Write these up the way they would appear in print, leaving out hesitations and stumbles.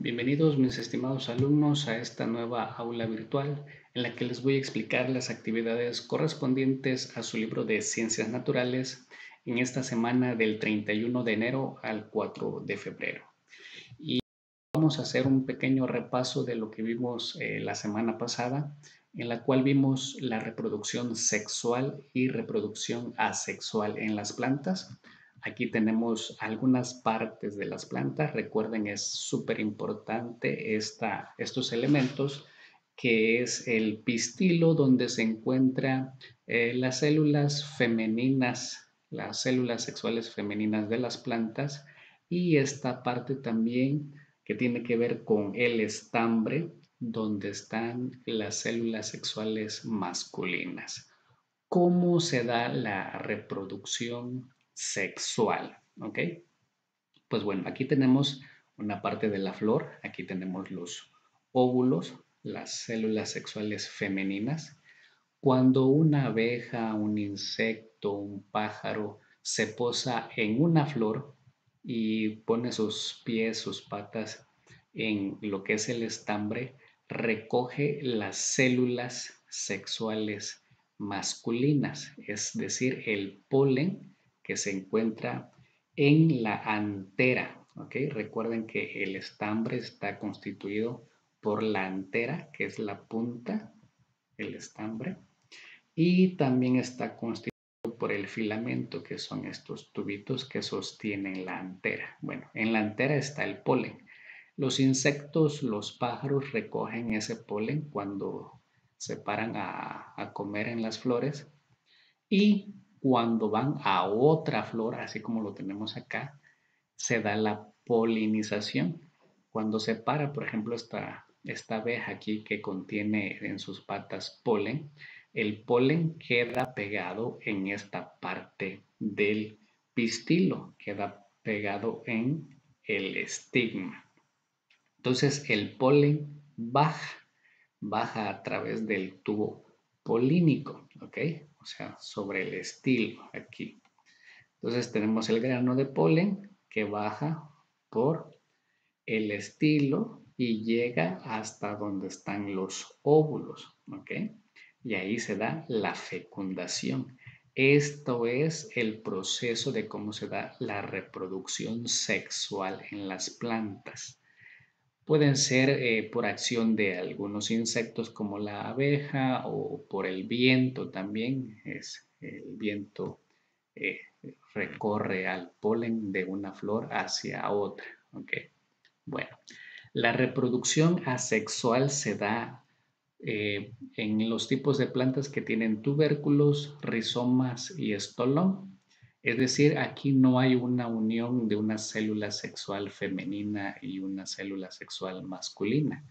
Bienvenidos mis estimados alumnos a esta nueva aula virtual en la que les voy a explicar las actividades correspondientes a su libro de Ciencias Naturales en esta semana del 31 de enero al 4 de febrero. Y vamos a hacer un pequeño repaso de lo que vimos la semana pasada, en la cual vimos la reproducción sexual y reproducción asexual en las plantas. Aquí tenemos algunas partes de las plantas. Recuerden, es súper importante estos elementos, que es el pistilo, donde se encuentran las células femeninas, las células sexuales femeninas de las plantas, y esta parte también que tiene que ver con el estambre, donde están las células sexuales masculinas. ¿Cómo se da la reproducción sexual? ¿Ok? Pues bueno, aquí tenemos una parte de la flor, aquí tenemos los óvulos, las células sexuales femeninas. Cuando una abeja, un insecto, un pájaro se posa en una flor y pone sus pies, sus patas en lo que es el estambre, recoge las células sexuales masculinas, es decir, el polen que se encuentra en la antera. ¿Ok? Recuerden que el estambre está constituido por la antera, que es la punta, el estambre, y también está constituido por el filamento, que son estos tubitos que sostienen la antera. Bueno, en la antera está el polen. Los insectos, los pájaros recogen ese polen cuando se paran a comer en las flores, y cuando van a otra flor, así como lo tenemos acá, se da la polinización. Cuando se para, por ejemplo, esta abeja aquí que contiene en sus patas polen, el polen queda pegado en esta parte del pistilo, queda pegado en el estigma. Entonces el polen baja a través del tubo polínico, ¿ok? O sea, sobre el estilo aquí. Entonces tenemos el grano de polen que baja por el estilo y llega hasta donde están los óvulos, ¿ok? Y ahí se da la fecundación. Esto es el proceso de cómo se da la reproducción sexual en las plantas. Pueden ser por acción de algunos insectos como la abeja, o por el viento también. El viento eh, recorre al polen de una flor hacia otra. ¿Ok? Bueno, la reproducción asexual se da en los tipos de plantas que tienen tubérculos, rizomas y estolón. Es decir, aquí no hay una unión de una célula sexual femenina y una célula sexual masculina.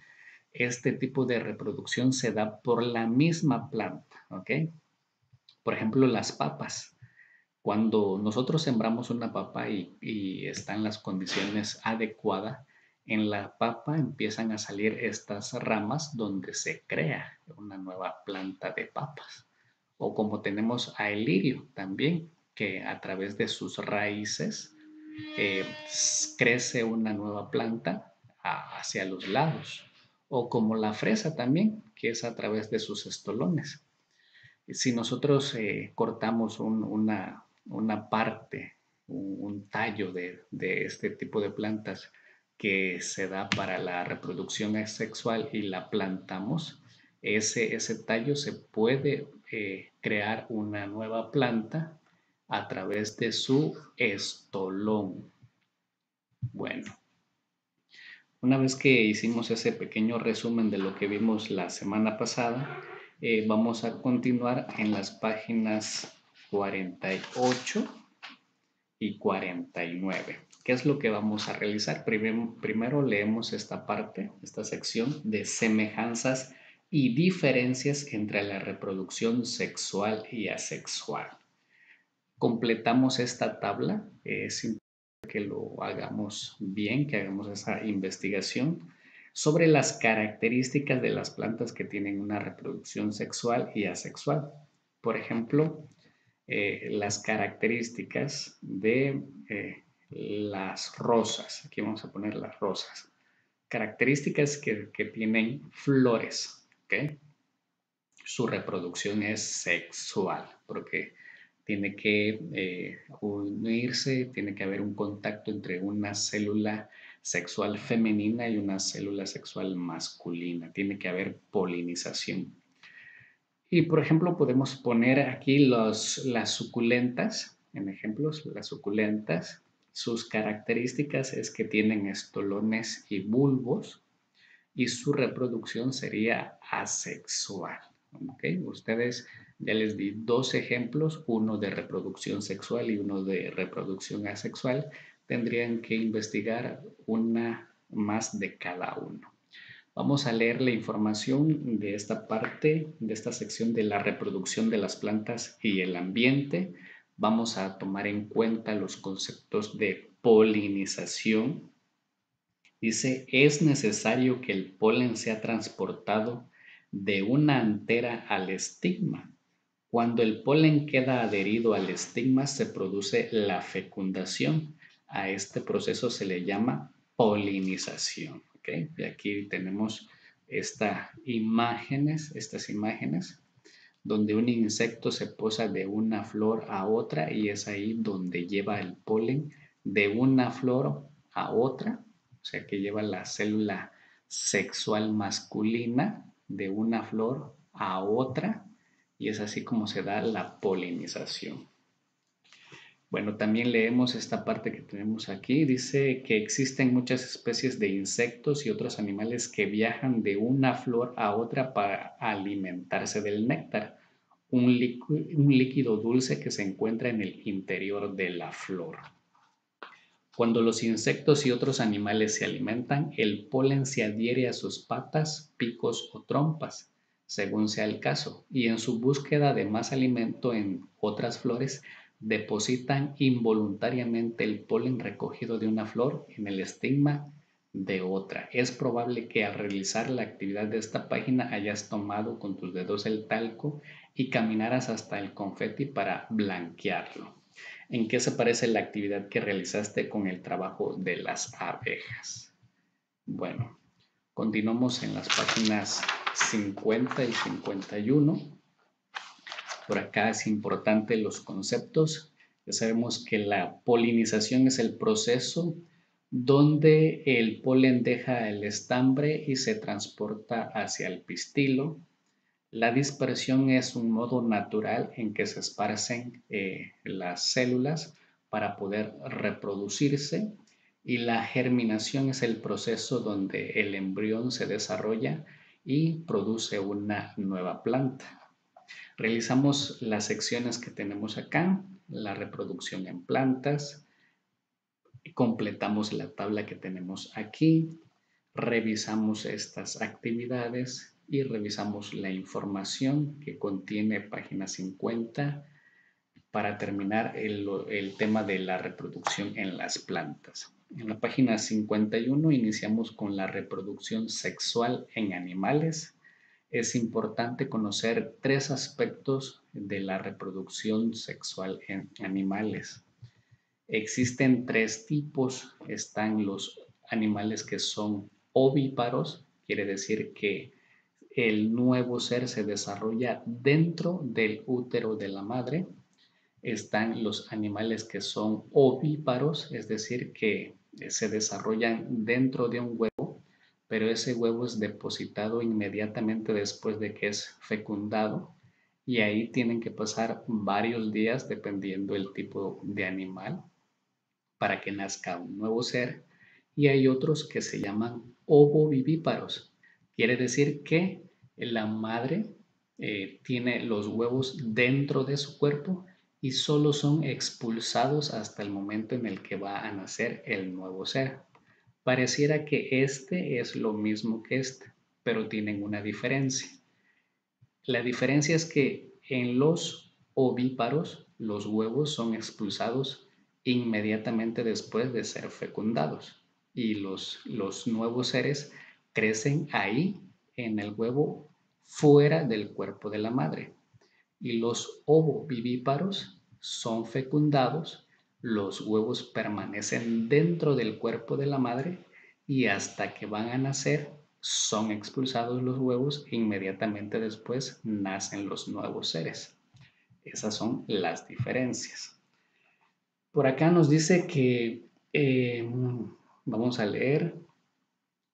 Este tipo de reproducción se da por la misma planta, ¿ok? Por ejemplo, las papas. Cuando nosotros sembramos una papa y están las condiciones adecuadas, en la papa empiezan a salir estas ramas donde se crea una nueva planta de papas. O como tenemos a el lirio también, que a través de sus raíces eh, crece una nueva planta hacia los lados. O como la fresa también, que es a través de sus estolones. Si nosotros cortamos una parte, un tallo de este tipo de plantas que se da para la reproducción sexual y la plantamos, ese tallo se puede crear una nueva planta a través de su estolón. Bueno, una vez que hicimos ese pequeño resumen de lo que vimos la semana pasada, vamos a continuar en las páginas 48 y 49. ¿Qué es lo que vamos a realizar? Primero leemos esta parte, esta sección de semejanzas y diferencias entre la reproducción sexual y asexual. Completamos esta tabla, es importante que lo hagamos bien, que hagamos esa investigación sobre las características de las plantas que tienen una reproducción sexual y asexual. Por ejemplo, las características de las rosas. Aquí vamos a poner las rosas. características que tienen flores, ¿ok? Su reproducción es sexual, porque tiene que unirse, tiene que haber un contacto entre una célula sexual femenina y una célula sexual masculina, tiene que haber polinización. Y por ejemplo, podemos poner aquí las suculentas, en ejemplos, las suculentas. Sus características es que tienen estolones y bulbos y su reproducción sería asexual. ¿Okay? Ustedes ya les di dos ejemplos, uno de reproducción sexual y uno de reproducción asexual. Tendrían que investigar una más de cada uno. Vamos a leer la información de esta parte, de esta sección de la reproducción de las plantas y el ambiente. Vamos a tomar en cuenta los conceptos de polinización. Dice, es necesario que el polen sea transportado de una antera al estigma. Cuando el polen queda adherido al estigma se produce la fecundación. A este proceso se le llama polinización. ¿Okay? Y aquí tenemos estas imágenes donde un insecto se posa de una flor a otra y es ahí donde lleva el polen de una flor a otra, o sea que lleva la célula sexual masculina de una flor a otra y es así como se da la polinización. Bueno, también leemos esta parte que tenemos aquí. Dice que existen muchas especies de insectos y otros animales que viajan de una flor a otra para alimentarse del néctar, un líquido dulce que se encuentra en el interior de la flor. Cuando los insectos y otros animales se alimentan, el polen se adhiere a sus patas, picos o trompas, según sea el caso, y en su búsqueda de más alimento en otras flores, depositan involuntariamente el polen recogido de una flor en el estigma de otra. Es probable que al realizar la actividad de esta página hayas tomado con tus dedos el talco y caminaras hasta el confeti para blanquearlo. ¿En qué se parece la actividad que realizaste con el trabajo de las abejas? Bueno, continuamos en las páginas 50 y 51. Por acá es importante los conceptos. Ya sabemos que la polinización es el proceso donde el polen deja el estambre y se transporta hacia el pistilo. La dispersión es un modo natural en que se esparcen las células para poder reproducirse y la germinación es el proceso donde el embrión se desarrolla y produce una nueva planta. Realizamos las secciones que tenemos acá, la reproducción en plantas, completamos la tabla que tenemos aquí, revisamos estas actividades y revisamos la información que contiene página 50 para terminar el tema de la reproducción en las plantas. En la página 51 iniciamos con la reproducción sexual en animales. Es importante conocer tres aspectos de la reproducción sexual en animales. Existen tres tipos. Están los animales que son ovíparos, quiere decir que el nuevo ser se desarrolla dentro del útero de la madre. Están los animales que son ovíparos, es decir, que se desarrollan dentro de un huevo, pero ese huevo es depositado inmediatamente después de que es fecundado y ahí tienen que pasar varios días dependiendo del tipo de animal para que nazca un nuevo ser y hay otros que se llaman ovovivíparos. Quiere decir que la madre tiene los huevos dentro de su cuerpo y solo son expulsados hasta el momento en el que va a nacer el nuevo ser. Pareciera que este es lo mismo que este, pero tienen una diferencia. La diferencia es que en los ovíparos los huevos son expulsados inmediatamente después de ser fecundados y los nuevos seres crecen ahí en el huevo fuera del cuerpo de la madre y los ovovivíparos son fecundados, los huevos permanecen dentro del cuerpo de la madre y hasta que van a nacer son expulsados los huevos e inmediatamente después nacen los nuevos seres. Esas son las diferencias. Por acá nos dice que, vamos a leer,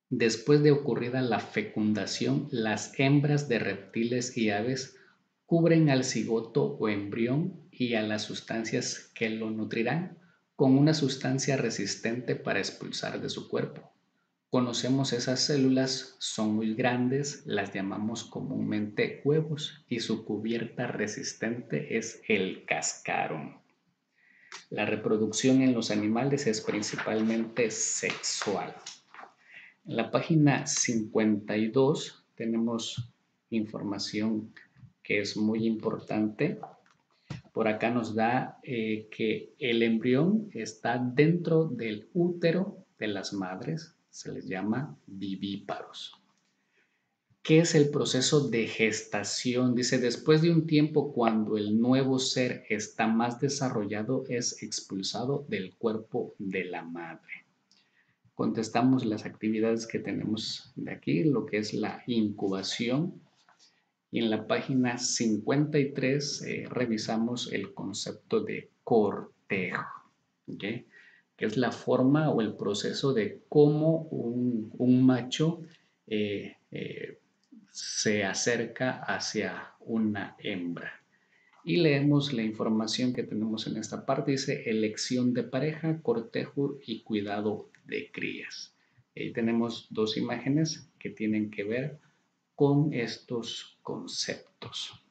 después de ocurrida la fecundación, las hembras de reptiles y aves cubren al cigoto o embrión y a las sustancias que lo nutrirán con una sustancia resistente para expulsar de su cuerpo. Conocemos esas células, son muy grandes, las llamamos comúnmente huevos y su cubierta resistente es el cascarón. La reproducción en los animales es principalmente sexual. En la página 52 tenemos información que es muy importante. Por acá nos da que el embrión está dentro del útero de las madres, se les llama vivíparos. ¿Qué es el proceso de gestación? Dice, después de un tiempo, cuando el nuevo ser está más desarrollado, es expulsado del cuerpo de la madre. Contestamos las actividades que tenemos de aquí, lo que es la incubación. Y en la página 53 revisamos el concepto de cortejo, ¿okay? Que es la forma o el proceso de cómo un macho se acerca hacia una hembra. Y leemos la información que tenemos en esta parte. Dice elección de pareja, cortejo y cuidado de crías. Ahí tenemos dos imágenes que tienen que ver con estos conceptos.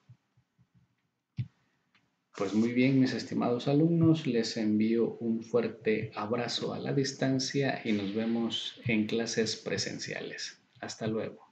Pues muy bien, mis estimados alumnos, les envío un fuerte abrazo a la distancia y nos vemos en clases presenciales. Hasta luego.